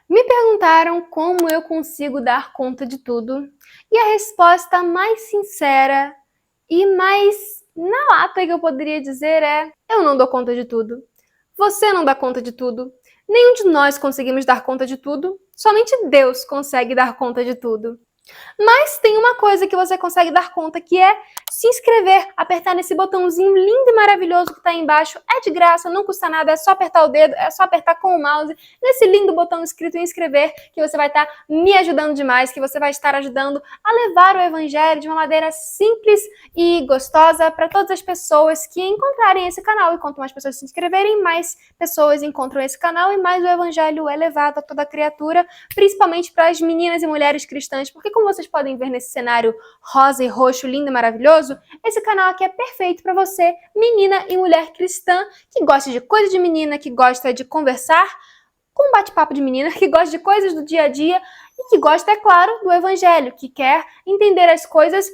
Me perguntaram como eu consigo dar conta de tudo, e a resposta mais sincera e mais na lata que eu poderia dizer é: eu não dou conta de tudo. Você não dá conta de tudo. Nenhum de nós conseguimos dar conta de tudo. Somente Deus consegue dar conta de tudo. Mas tem uma coisa que você consegue dar conta, que é se inscrever, apertar nesse botãozinho lindo e maravilhoso que está aí embaixo. É de graça, não custa nada, é só apertar o dedo, é só apertar com o mouse nesse lindo botão escrito inscrever, que você vai estar me ajudando demais, que você vai estar ajudando a levar o evangelho de uma maneira simples e gostosa para todas as pessoas que encontrarem esse canal. E quanto mais pessoas se inscreverem, mais pessoas encontram esse canal e mais o evangelho é levado a toda criatura, principalmente para as meninas e mulheres cristãs, porque como vocês podem ver nesse cenário rosa e roxo, lindo e maravilhoso, esse canal aqui é perfeito para você, menina e mulher cristã, que gosta de coisa de menina, que gosta de conversar com bate-papo de menina, que gosta de coisas do dia a dia e que gosta, é claro, do evangelho, que quer entender as coisas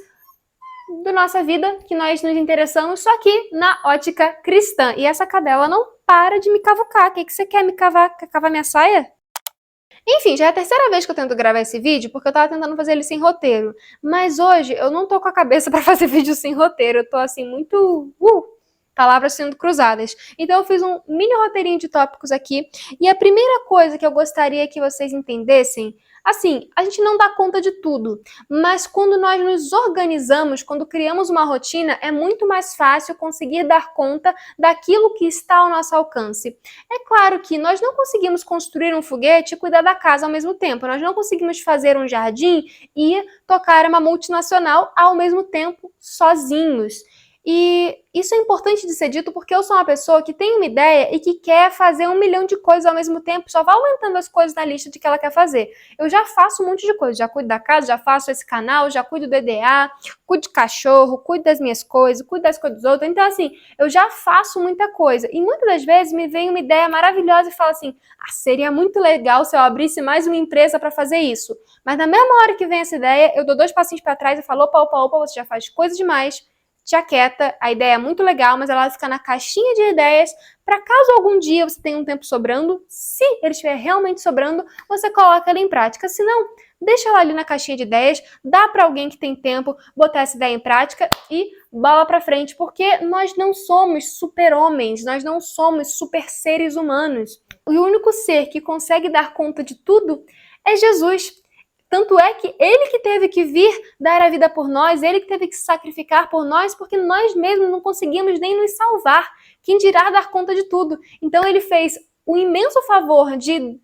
da nossa vida, que nós nos interessamos, só que na ótica cristã. E essa cadela não para de me cavucar. O que você quer me cavar? Quer cavar minha saia? Enfim, já é a terceira vez que eu tento gravar esse vídeo, porque eu tava tentando fazer ele sem roteiro. Mas hoje eu não tô com a cabeça pra fazer vídeo sem roteiro. Eu tô assim, muito... palavras sendo cruzadas. Então eu fiz um mini roteirinho de tópicos aqui. E a primeira coisa que eu gostaria que vocês entendessem, assim, a gente não dá conta de tudo, mas quando nós nos organizamos, quando criamos uma rotina, é muito mais fácil conseguir dar conta daquilo que está ao nosso alcance. É claro que nós não conseguimos construir um foguete e cuidar da casa ao mesmo tempo. Nós não conseguimos fazer um jardim e tocar uma multinacional ao mesmo tempo, sozinhos. E isso é importante de ser dito porque eu sou uma pessoa que tem uma ideia e que quer fazer 1 milhão de coisas ao mesmo tempo, só vai aumentando as coisas na lista de que ela quer fazer. Eu já faço um monte de coisa, já cuido da casa, já faço esse canal, já cuido do EDA, cuido de cachorro, cuido das minhas coisas, cuido das coisas dos outros. Então, assim, eu já faço muita coisa. E muitas das vezes me vem uma ideia maravilhosa e fala assim: seria muito legal se eu abrisse mais uma empresa para fazer isso. Mas na mesma hora que vem essa ideia, eu dou 2 passinhos para trás e falo: opa, você já faz coisa demais. Te aquieta, a ideia é muito legal, mas ela vai ficar na caixinha de ideias para caso algum dia você tenha um tempo sobrando, se ele estiver realmente sobrando, você coloca ela em prática. Se não, deixa ela ali na caixinha de ideias, dá para alguém que tem tempo botar essa ideia em prática e bola para frente, porque nós não somos super-homens, nós não somos super seres humanos. E o único ser que consegue dar conta de tudo é Jesus. Tanto é que ele que teve que vir dar a vida por nós, ele que teve que se sacrificar por nós, porque nós mesmos não conseguimos nem nos salvar. Quem dirá dar conta de tudo? Então ele fez o imenso favor de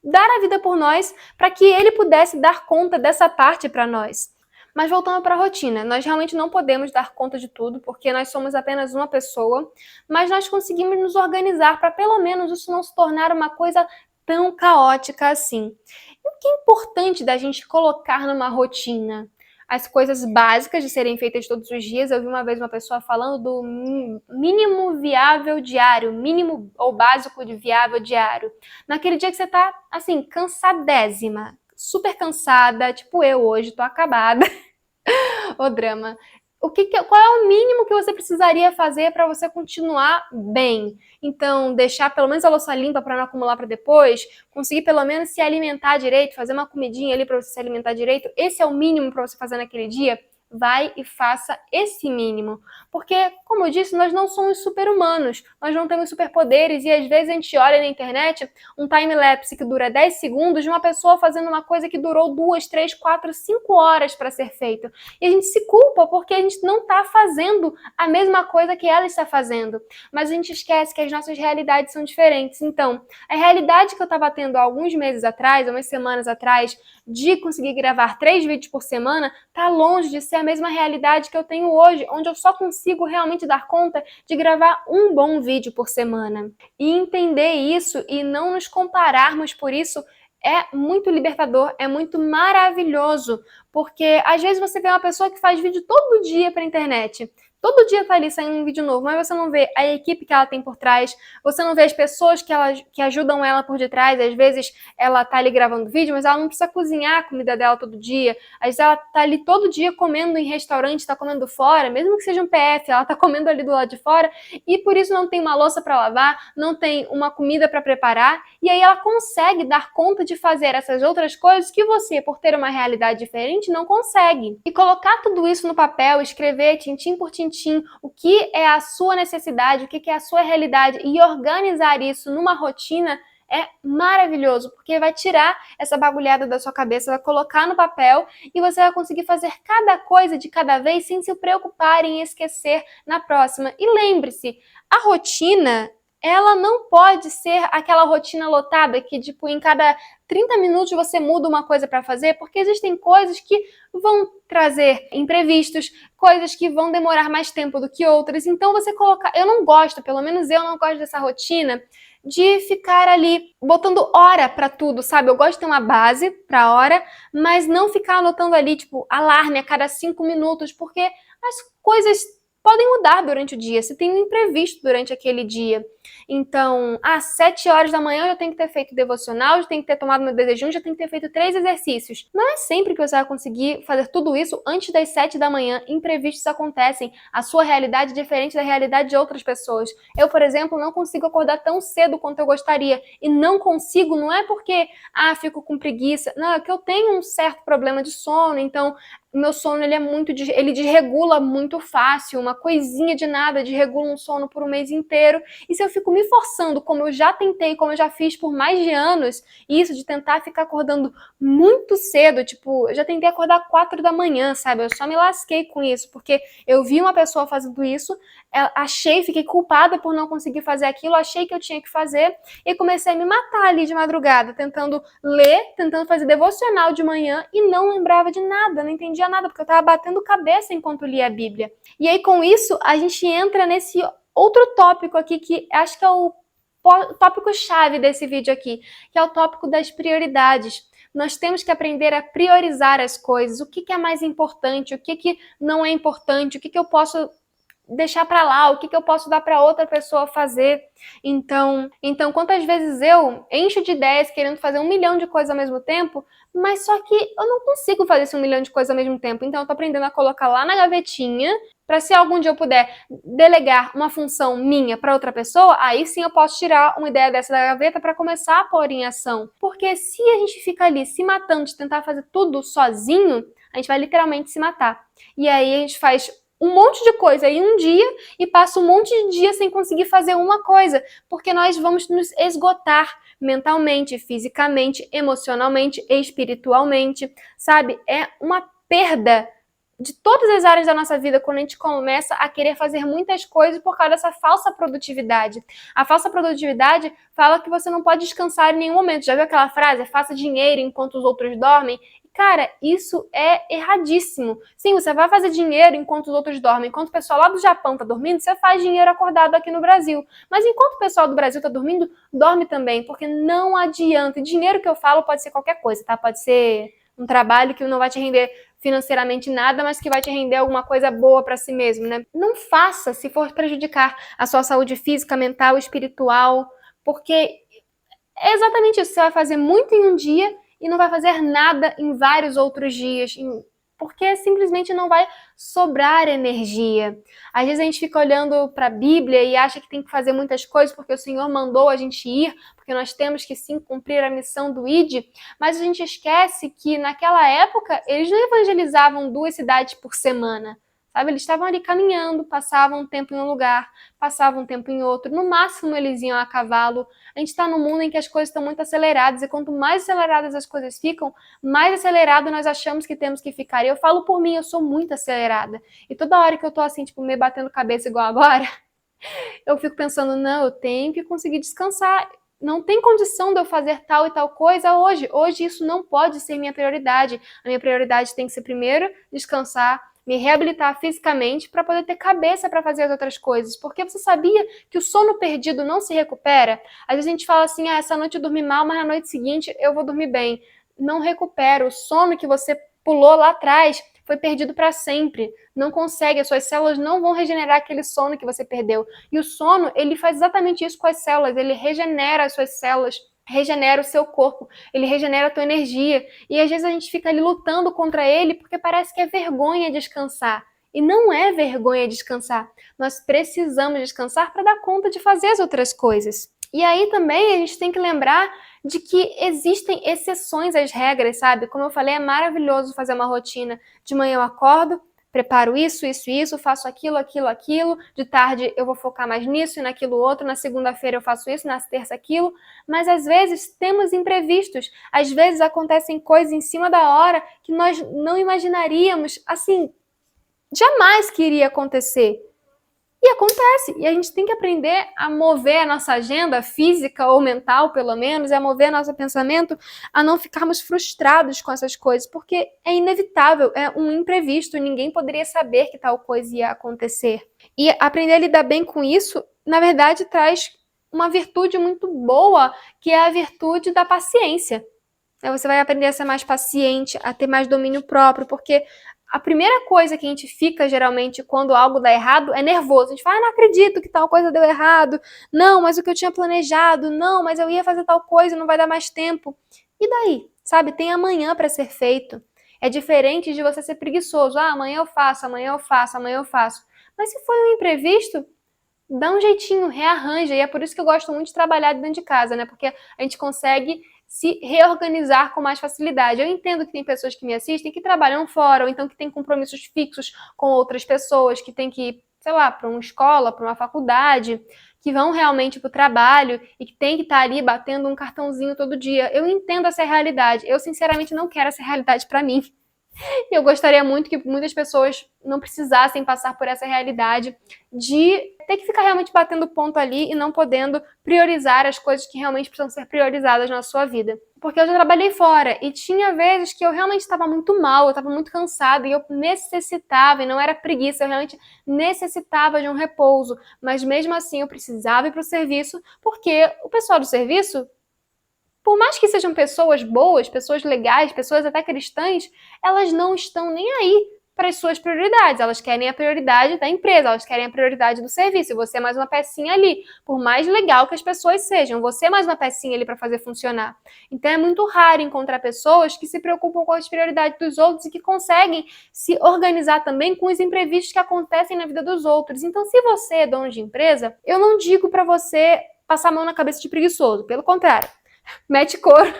dar a vida por nós para que ele pudesse dar conta dessa parte para nós. Mas voltando para a rotina, nós realmente não podemos dar conta de tudo, porque nós somos apenas uma pessoa, mas nós conseguimos nos organizar para pelo menos isso não se tornar uma coisa tão caótica assim. E o que é importante da gente colocar numa rotina? As coisas básicas de serem feitas todos os dias. Eu vi uma vez uma pessoa falando do mínimo viável diário, mínimo ou básico de viável diário. Naquele dia que você tá, assim, cansadésima, super cansada, tipo eu hoje, tô acabada. O drama. Qual é o mínimo que você precisaria fazer para você continuar bem? Então, deixar pelo menos a louça limpa para não acumular para depois, conseguir pelo menos se alimentar direito, fazer uma comidinha ali para você se alimentar direito. Esse é o mínimo para você fazer naquele dia? Vai e faça esse mínimo. Porque, como eu disse, nós não somos super-humanos, nós não temos superpoderes e às vezes a gente olha na internet um time-lapse que dura 10 segundos de uma pessoa fazendo uma coisa que durou 2, 3, 4, 5 horas para ser feito. E a gente se culpa porque a gente não está fazendo a mesma coisa que ela está fazendo. Mas a gente esquece que as nossas realidades são diferentes. Então, a realidade que eu estava tendo há alguns meses atrás, umas semanas atrás, de conseguir gravar 3 vídeos por semana, tá longe de ser a mesma realidade que eu tenho hoje, onde eu só consigo realmente dar conta de gravar um bom vídeo por semana. E entender isso e não nos compararmos por isso é muito libertador, é muito maravilhoso, porque às vezes você vê uma pessoa que faz vídeo todo dia pra internet, Todo dia tá ali saindo um vídeo novo, mas você não vê a equipe que ela tem por trás, você não vê as pessoas que ajudam ela por detrás. Às vezes ela tá ali gravando vídeo, mas ela não precisa cozinhar a comida dela todo dia. Às vezes ela tá ali todo dia comendo em restaurante, tá comendo fora, mesmo que seja um PF, ela tá comendo ali do lado de fora, e por isso não tem uma louça para lavar, não tem uma comida para preparar, e aí ela consegue dar conta de fazer essas outras coisas que você, por ter uma realidade diferente, não consegue. E colocar tudo isso no papel, escrever tintim por tintim o que é a sua necessidade, o que é a sua realidade, e organizar isso numa rotina é maravilhoso, porque vai tirar essa bagulhada da sua cabeça, vai colocar no papel e você vai conseguir fazer cada coisa de cada vez sem se preocupar em esquecer na próxima. E lembre-se, a rotina, ela não pode ser aquela rotina lotada que, tipo, em cada 30 minutos você muda uma coisa para fazer, porque existem coisas que vão trazer imprevistos, coisas que vão demorar mais tempo do que outras. Então você colocar, eu não gosto, pelo menos eu não gosto dessa rotina de ficar ali botando hora pra tudo, sabe? Eu gosto de ter uma base pra hora, mas não ficar anotando ali, tipo, alarme a cada 5 minutos, porque as coisas podem mudar durante o dia, se tem um imprevisto durante aquele dia. Então, às 7 horas da manhã eu já tenho que ter feito devocional, já tenho que ter tomado meu jejum, já tenho que ter feito 3 exercícios. Não é sempre que você vai conseguir fazer tudo isso antes das 7 da manhã. Imprevistos acontecem. A sua realidade é diferente da realidade de outras pessoas. Eu, por exemplo, não consigo acordar tão cedo quanto eu gostaria. E não consigo, não é porque, fico com preguiça. Não, é que eu tenho um certo problema de sono, então o meu sono ele desregula muito fácil, uma coisinha de nada desregula um sono por um mês inteiro. E se eu fico me forçando, como eu já tentei, como eu já fiz por mais de anos, isso de tentar ficar acordando muito cedo, tipo, eu já tentei acordar 4 da manhã, sabe? Eu só me lasquei com isso, porque eu vi uma pessoa fazendo isso, fiquei culpada por não conseguir fazer aquilo, achei que eu tinha que fazer e comecei a me matar ali de madrugada, tentando ler, tentando fazer devocional de manhã e não lembrava de nada, não entendia nada, porque eu tava batendo cabeça enquanto lia a Bíblia. E aí com isso a gente entra nesse outro tópico aqui que acho que é o tópico-chave desse vídeo aqui, que é o tópico das prioridades. Nós temos que aprender a priorizar as coisas, o que é mais importante, o que não é importante, o que eu posso deixar para lá, o que eu posso dar para outra pessoa fazer. Então, quantas vezes eu encho de ideias querendo fazer 1 milhão de coisas ao mesmo tempo, mas só que eu não consigo fazer esse 1 milhão de coisas ao mesmo tempo. Então eu tô aprendendo a colocar lá na gavetinha, para se algum dia eu puder delegar uma função minha para outra pessoa, aí sim eu posso tirar uma ideia dessa da gaveta para começar a pôr em ação. Porque se a gente fica ali se matando de tentar fazer tudo sozinho, a gente vai literalmente se matar. E aí a gente faz um monte de coisa em um dia e passa um monte de dia sem conseguir fazer uma coisa, porque nós vamos nos esgotar mentalmente, fisicamente, emocionalmente, espiritualmente, sabe? É uma perda de todas as áreas da nossa vida quando a gente começa a querer fazer muitas coisas por causa dessa falsa produtividade. A falsa produtividade fala que você não pode descansar em nenhum momento. Já viu aquela frase? Faça dinheiro enquanto os outros dormem? Cara, isso é erradíssimo. Sim, você vai fazer dinheiro enquanto os outros dormem. Enquanto o pessoal lá do Japão tá dormindo, você faz dinheiro acordado aqui no Brasil. Mas enquanto o pessoal do Brasil tá dormindo, dorme também, porque não adianta. E dinheiro que eu falo pode ser qualquer coisa, tá? Pode ser um trabalho que não vai te render financeiramente nada, mas que vai te render alguma coisa boa para si mesmo, né? Não faça se for prejudicar a sua saúde física, mental, espiritual, porque é exatamente isso. Você vai fazer muito em um dia e não vai fazer nada em vários outros dias, porque simplesmente não vai sobrar energia. Às vezes a gente fica olhando para a Bíblia e acha que tem que fazer muitas coisas porque o Senhor mandou a gente ir, porque nós temos que sim cumprir a missão do ID, mas a gente esquece que naquela época eles não evangelizavam 2 cidades por semana. Sabe, eles estavam ali caminhando, passavam um tempo em um lugar, passavam um tempo em outro, no máximo eles iam a cavalo. A gente está num mundo em que as coisas estão muito aceleradas, e quanto mais aceleradas as coisas ficam, mais acelerado nós achamos que temos que ficar. E eu falo por mim, eu sou muito acelerada. E toda hora que eu tô assim, tipo, meio batendo cabeça igual agora, eu fico pensando, não, eu tenho que conseguir descansar. Não tem condição de eu fazer tal e tal coisa hoje. Hoje isso não pode ser minha prioridade. A minha prioridade tem que ser primeiro descansar, me reabilitar fisicamente para poder ter cabeça para fazer as outras coisas. Porque você sabia que o sono perdido não se recupera? Às vezes a gente fala assim, essa noite eu dormi mal, mas na noite seguinte eu vou dormir bem. Não recupera. O sono que você pulou lá atrás foi perdido para sempre. Não consegue, as suas células não vão regenerar aquele sono que você perdeu. E o sono, ele faz exatamente isso com as células, ele regenera as suas células, regenera o seu corpo, ele regenera a tua energia. E às vezes a gente fica ali lutando contra ele porque parece que é vergonha descansar. E não é vergonha descansar. Nós precisamos descansar para dar conta de fazer as outras coisas. E aí também a gente tem que lembrar de que existem exceções às regras, sabe? Como eu falei, é maravilhoso fazer uma rotina. De manhã eu acordo, preparo isso, faço aquilo. De tarde eu vou focar mais nisso e naquilo outro. Na segunda-feira eu faço isso, na terça aquilo. Mas às vezes temos imprevistos. Às vezes acontecem coisas em cima da hora que nós não imaginaríamos, assim, jamais que iria acontecer. E acontece, e a gente tem que aprender a mover a nossa agenda física ou mental, pelo menos, a mover nosso pensamento, a não ficarmos frustrados com essas coisas, porque é inevitável, é um imprevisto, ninguém poderia saber que tal coisa ia acontecer. E aprender a lidar bem com isso, na verdade, traz uma virtude muito boa, que é a virtude da paciência. Você vai aprender a ser mais paciente, a ter mais domínio próprio, porque a primeira coisa que a gente fica, geralmente, quando algo dá errado, é nervoso. A gente fala, não acredito que tal coisa deu errado. Não, mas o que eu tinha planejado. Não, mas eu ia fazer tal coisa, não vai dar mais tempo. E daí? Sabe, tem amanhã para ser feito. É diferente de você ser preguiçoso. Amanhã eu faço. Mas se foi um imprevisto, dá um jeitinho, rearranja. E é por isso que eu gosto muito de trabalhar dentro de casa, né? Porque a gente consegue se reorganizar com mais facilidade. Eu entendo que tem pessoas que me assistem que trabalham fora, ou então que têm compromissos fixos com outras pessoas, que têm que ir, sei lá, para uma escola, para uma faculdade, que vão realmente para o trabalho e que tem que estar ali batendo um cartãozinho todo dia. Eu entendo essa realidade. Eu, sinceramente, não quero essa realidade para mim. E eu gostaria muito que muitas pessoas não precisassem passar por essa realidade de ter que ficar realmente batendo ponto ali e não podendo priorizar as coisas que realmente precisam ser priorizadas na sua vida. Porque eu já trabalhei fora e tinha vezes que eu realmente estava muito mal, eu estava muito cansada e eu necessitava, e não era preguiça, eu realmente necessitava de um repouso. Mas mesmo assim eu precisava ir para o serviço, porque o pessoal do serviço, por mais que sejam pessoas boas, pessoas legais, pessoas até cristãs, elas não estão nem aí para as suas prioridades. Elas querem a prioridade da empresa, elas querem a prioridade do serviço. E você é mais uma pecinha ali. Por mais legal que as pessoas sejam, você é mais uma pecinha ali para fazer funcionar. Então é muito raro encontrar pessoas que se preocupam com as prioridades dos outros e que conseguem se organizar também com os imprevistos que acontecem na vida dos outros. Então, se você é dono de empresa, eu não digo para você passar a mão na cabeça de preguiçoso. Pelo contrário. Mete couro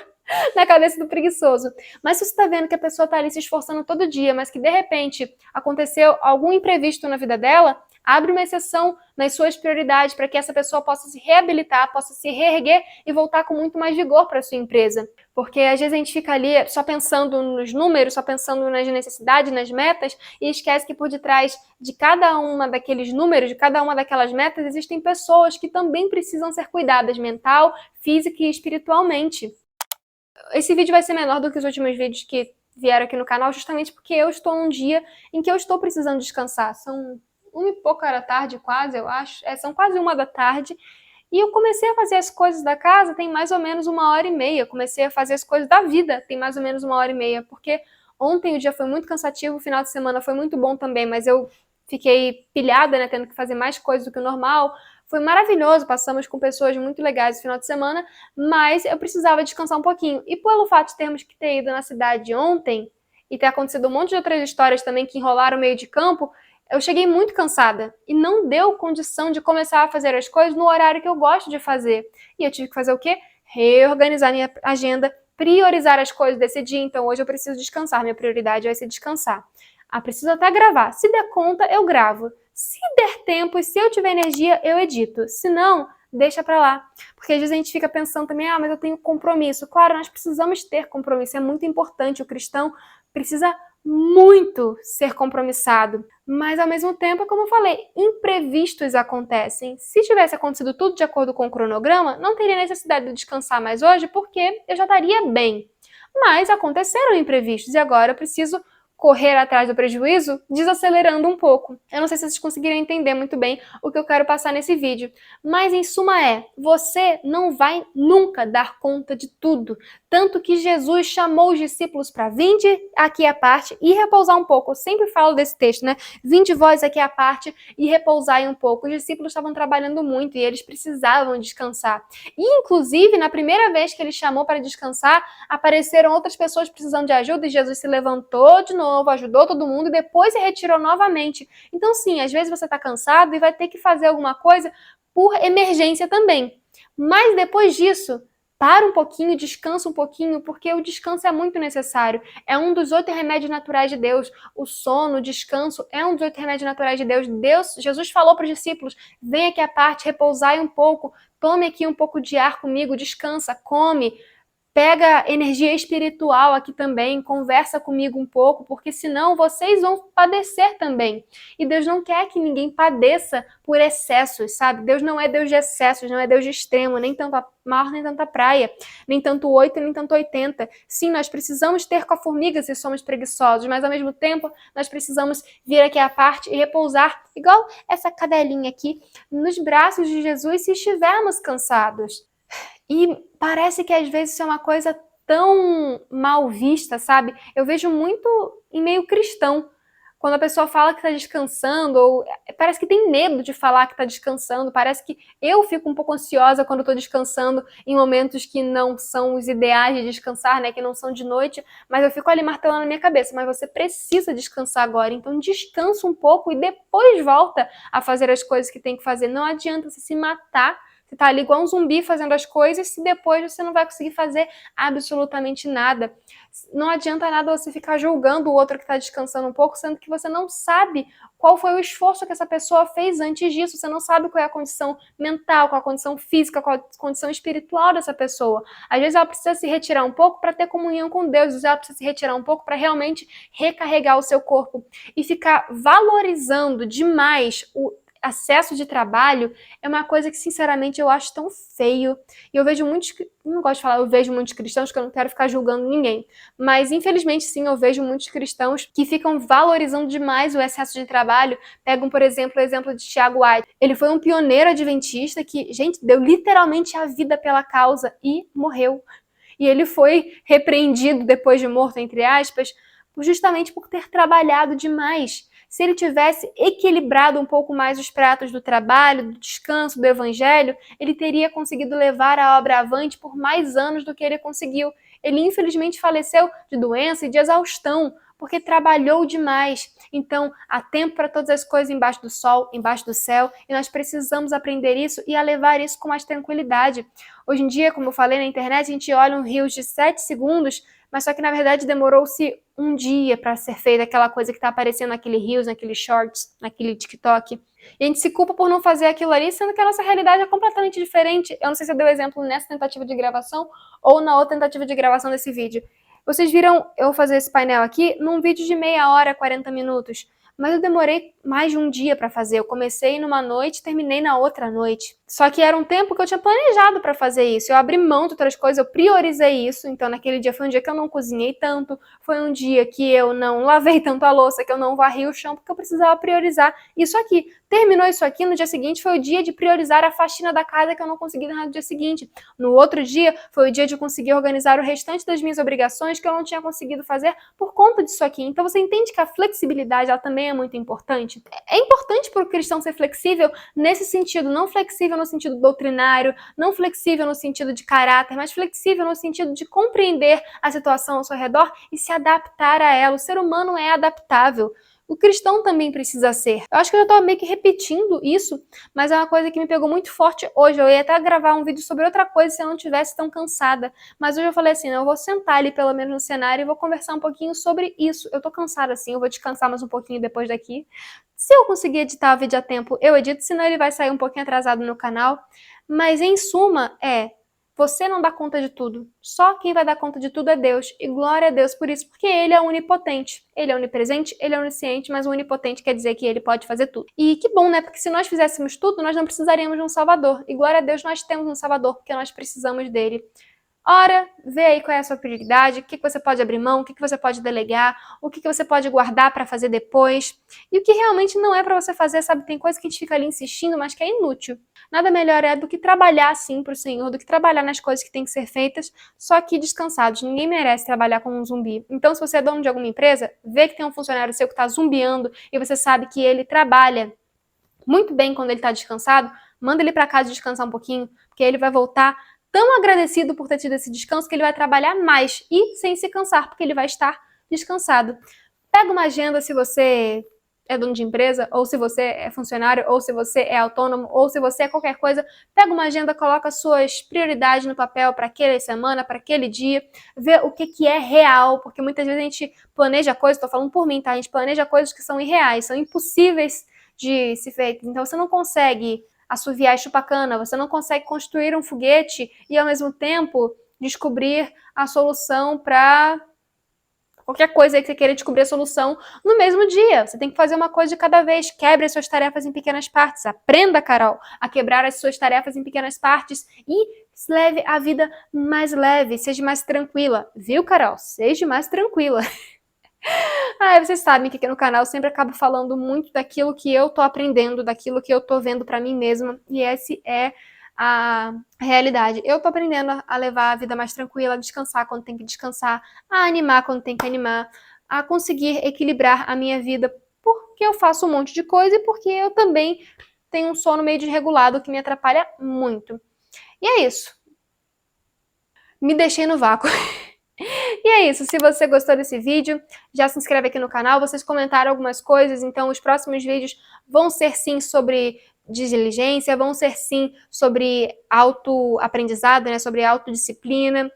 na cabeça do preguiçoso. Mas se você está vendo que a pessoa está ali se esforçando todo dia, mas que de repente aconteceu algum imprevisto na vida dela, abre uma exceção nas suas prioridades para que essa pessoa possa se reabilitar, possa se reerguer e voltar com muito mais vigor para a sua empresa. Porque às vezes a gente fica ali só pensando nos números, só pensando nas necessidades, nas metas, e esquece que por detrás de cada uma daqueles números, de cada uma daquelas metas, existem pessoas que também precisam ser cuidadas mental, física e espiritualmente. Esse vídeo vai ser menor do que os últimos vídeos que vieram aqui no canal, justamente porque eu estou num dia em que eu estou precisando descansar. São 1h pouca da tarde, quase, eu acho. São quase 1 da tarde. E eu comecei a fazer as coisas da casa tem mais ou menos 1h30. Comecei a fazer as coisas da vida tem mais ou menos 1h30. Porque ontem o dia foi muito cansativo, o final de semana foi muito bom também, mas eu fiquei pilhada, né, tendo que fazer mais coisas do que o normal. Foi maravilhoso, passamos com pessoas muito legais no final de semana, mas eu precisava descansar um pouquinho. E pelo fato de termos que ter ido na cidade ontem, e ter acontecido um monte de outras histórias também que enrolaram meio de campo, eu cheguei muito cansada e não deu condição de começar a fazer as coisas no horário que eu gosto de fazer. E eu tive que fazer o quê? Reorganizar minha agenda, priorizar as coisas desse dia. Então hoje eu preciso descansar, minha prioridade vai ser descansar. Preciso até gravar. Se der conta, eu gravo. Se der tempo e se eu tiver energia, eu edito. Se não, deixa pra lá. Porque às vezes a gente fica pensando também, mas eu tenho compromisso. Claro, nós precisamos ter compromisso, é muito importante. O cristão precisa muito ser compromissado. Mas ao mesmo tempo, como eu falei, imprevistos acontecem. Se tivesse acontecido tudo de acordo com o cronograma, não teria necessidade de descansar mais hoje, porque eu já estaria bem. Mas aconteceram imprevistos e agora eu preciso correr atrás do prejuízo, desacelerando um pouco. Eu não sei se vocês conseguiram entender muito bem o que eu quero passar nesse vídeo, mas em suma você não vai nunca dar conta de tudo. Tanto que Jesus chamou os discípulos para vinde aqui à parte e repousar um pouco. Eu sempre falo desse texto, né? Vinde vós aqui à parte e repousai um pouco. Os discípulos estavam trabalhando muito e eles precisavam descansar. E, inclusive, na primeira vez que ele chamou para descansar, apareceram outras pessoas precisando de ajuda e Jesus se levantou de novo, ajudou todo mundo e depois se retirou novamente. Então, sim, às vezes você está cansado e vai ter que fazer alguma coisa por emergência também. Mas depois disso, para um pouquinho, descansa um pouquinho, porque o descanso é muito necessário. É um dos 8 remédios naturais de Deus. O sono, o descanso é um dos 8 remédios naturais de Deus. Jesus falou para os discípulos, vem aqui à parte, repousai um pouco, tome aqui um pouco de ar comigo, descansa, come. Pega energia espiritual aqui também, conversa comigo um pouco, porque senão vocês vão padecer também. E Deus não quer que ninguém padeça por excessos, sabe? Deus não é Deus de excessos, não é Deus de extremo, nem tanta mar, nem tanta praia, nem tanto 8, nem tanto 80. Sim, nós precisamos ter com a formiga se somos preguiçosos, mas ao mesmo tempo nós precisamos vir aqui à parte e repousar, igual essa cadelinha aqui, nos braços de Jesus se estivermos cansados. E parece que às vezes isso é uma coisa tão mal vista, sabe? Eu vejo muito em meio cristão. Quando a pessoa fala que está descansando, ou parece que tem medo de falar que está descansando, parece que eu fico um pouco ansiosa quando estou descansando em momentos que não são os ideais de descansar, né? Que não são de noite, mas eu fico ali martelando na minha cabeça. Mas você precisa descansar agora, então descansa um pouco e depois volta a fazer as coisas que tem que fazer. Não adianta você se matar. Você tá ali igual um zumbi fazendo as coisas, se depois você não vai conseguir fazer absolutamente nada. Não adianta nada você ficar julgando o outro que está descansando um pouco, sendo que você não sabe qual foi o esforço que essa pessoa fez antes disso. Você não sabe qual é a condição mental, qual é a condição física, qual é a condição espiritual dessa pessoa. Às vezes ela precisa se retirar um pouco para ter comunhão com Deus, às vezes ela precisa se retirar um pouco para realmente recarregar o seu corpo. E ficar valorizando demais o acesso de trabalho é uma coisa que, sinceramente, eu acho tão feio. E eu vejo muitos... Não gosto de falar eu vejo muitos cristãos, que eu não quero ficar julgando ninguém. Mas, infelizmente, sim, eu vejo muitos cristãos que ficam valorizando demais o excesso de trabalho. Pegam, por exemplo, o exemplo de Tiago White. Ele foi um pioneiro adventista que, gente, deu literalmente a vida pela causa e morreu. E ele foi repreendido depois de morto, entre aspas, justamente por ter trabalhado demais. Se ele tivesse equilibrado um pouco mais os pratos do trabalho, do descanso, do evangelho, ele teria conseguido levar a obra avante por mais anos do que ele conseguiu. Ele infelizmente faleceu de doença e de exaustão, porque trabalhou demais. Então, há tempo para todas as coisas embaixo do sol, embaixo do céu, e nós precisamos aprender isso e a levar isso com mais tranquilidade. Hoje em dia, como eu falei na internet, a gente olha um Reels de 7 segundos, mas só que na verdade demorou-se um dia para ser feita aquela coisa que está aparecendo naquele Reels, naquele Shorts, naquele TikTok. E a gente se culpa por não fazer aquilo ali, sendo que a nossa realidade é completamente diferente. Eu não sei se eu dei o exemplo nessa tentativa de gravação ou na outra tentativa de gravação desse vídeo. Vocês viram eu fazer esse painel aqui num vídeo de meia hora, 40 minutos. Mas eu demorei mais de um dia para fazer. Eu comecei numa noite e terminei na outra noite. Só que era um tempo que eu tinha planejado para fazer isso. Eu abri mão de outras coisas, eu priorizei isso. Então naquele dia foi um dia que eu não cozinhei tanto, foi um dia que eu não lavei tanto a louça, que eu não varri o chão, porque eu precisava priorizar isso aqui. Terminou isso aqui, no dia seguinte foi o dia de priorizar a faxina da casa, que eu não consegui no dia seguinte. No outro dia foi o dia de conseguir organizar o restante das minhas obrigações, que eu não tinha conseguido fazer por conta disso aqui. Então você entende que a flexibilidade ela também é muito importante? É importante para o cristão ser flexível nesse sentido, não flexível no sentido doutrinário, não flexível no sentido de caráter, mas flexível no sentido de compreender a situação ao seu redor e se adaptar a ela. O ser humano é adaptável. O cristão também precisa ser. Eu acho que eu já estou meio que repetindo isso, mas é uma coisa que me pegou muito forte hoje. Eu ia até gravar um vídeo sobre outra coisa se eu não estivesse tão cansada. Mas hoje eu falei assim, eu vou sentar ali pelo menos no cenário e vou conversar um pouquinho sobre isso. Eu tô cansada assim, eu vou descansar mais um pouquinho depois daqui. Se eu conseguir editar o vídeo a tempo, eu edito, senão ele vai sair um pouquinho atrasado no canal. Mas em suma, você não dá conta de tudo. Só quem vai dar conta de tudo é Deus. E glória a Deus por isso, porque Ele é onipotente. Ele é onipresente, Ele é onisciente, mas o onipotente quer dizer que Ele pode fazer tudo. E que bom, né? Porque se nós fizéssemos tudo, nós não precisaríamos de um Salvador. E glória a Deus nós temos um Salvador, porque nós precisamos dele. Ora, vê aí qual é a sua prioridade, o que você pode abrir mão, o que você pode delegar, o que você pode guardar para fazer depois. E o que realmente não é para você fazer, sabe? Tem coisa que a gente fica ali insistindo, mas que é inútil. Nada melhor é do que trabalhar assim pro Senhor, do que trabalhar nas coisas que têm que ser feitas, só que descansados. Ninguém merece trabalhar como um zumbi. Então, se você é dono de alguma empresa, vê que tem um funcionário seu que está zumbiando e você sabe que ele trabalha muito bem quando ele está descansado, manda ele para casa descansar um pouquinho, porque ele vai voltar tão agradecido por ter tido esse descanso que ele vai trabalhar mais e sem se cansar, porque ele vai estar descansado. Pega uma agenda se você é dono de empresa, ou se você é funcionário, ou se você é autônomo, ou se você é qualquer coisa, pega uma agenda, coloca suas prioridades no papel para aquela semana, para aquele dia, vê o que é real, porque muitas vezes a gente planeja coisas, estou falando por mim, tá? A gente planeja coisas que são irreais, são impossíveis de se feitas. Então você não consegue assoviar e chupar cana, você não consegue construir um foguete e ao mesmo tempo descobrir a solução para qualquer coisa aí que você queira descobrir a solução no mesmo dia. Você tem que fazer uma coisa de cada vez. Quebre as suas tarefas em pequenas partes. Aprenda, Carol, a quebrar as suas tarefas em pequenas partes e leve a vida mais leve. Seja mais tranquila. Viu, Carol? Seja mais tranquila. Vocês sabem que aqui no canal eu sempre acabo falando muito daquilo que eu tô aprendendo, daquilo que eu tô vendo pra mim mesma, e essa é a realidade. Eu tô aprendendo a levar a vida mais tranquila, a descansar quando tem que descansar, a animar quando tem que animar, a conseguir equilibrar a minha vida, porque eu faço um monte de coisa e porque eu também tenho um sono meio desregulado que me atrapalha muito. E é isso. Me deixei no vácuo. E é isso, se você gostou desse vídeo, já se inscreve aqui no canal, vocês comentaram algumas coisas, então os próximos vídeos vão ser sim sobre diligência, vão ser sim sobre autoaprendizado, né, sobre autodisciplina,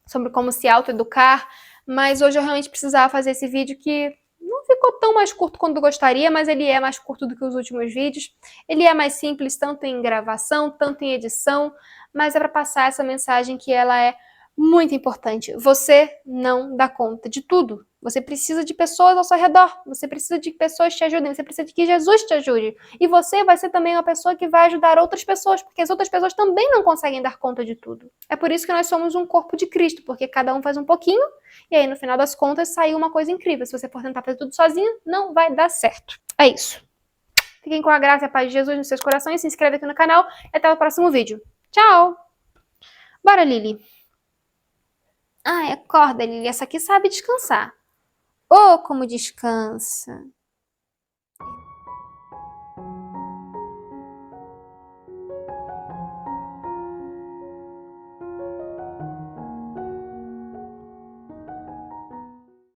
sobre como se autoeducar, mas hoje eu realmente precisava fazer esse vídeo que não ficou tão mais curto quanto eu gostaria, mas ele é mais curto do que os últimos vídeos. Ele é mais simples, tanto em gravação, tanto em edição, mas é para passar essa mensagem que ela é muito importante. Você não dá conta de tudo. Você precisa de pessoas ao seu redor. Você precisa de pessoas que te ajudem. Você precisa de que Jesus te ajude. E você vai ser também uma pessoa que vai ajudar outras pessoas, porque as outras pessoas também não conseguem dar conta de tudo. É por isso que nós somos um corpo de Cristo, porque cada um faz um pouquinho, e aí no final das contas saiu uma coisa incrível. Se você for tentar fazer tudo sozinho, não vai dar certo. É isso. Fiquem com a graça e a paz de Jesus nos seus corações, se inscreve aqui no canal e até o próximo vídeo. Tchau! Bora, Lili! Ai, acorda, Lili. Essa aqui sabe descansar. Oh, como descansa.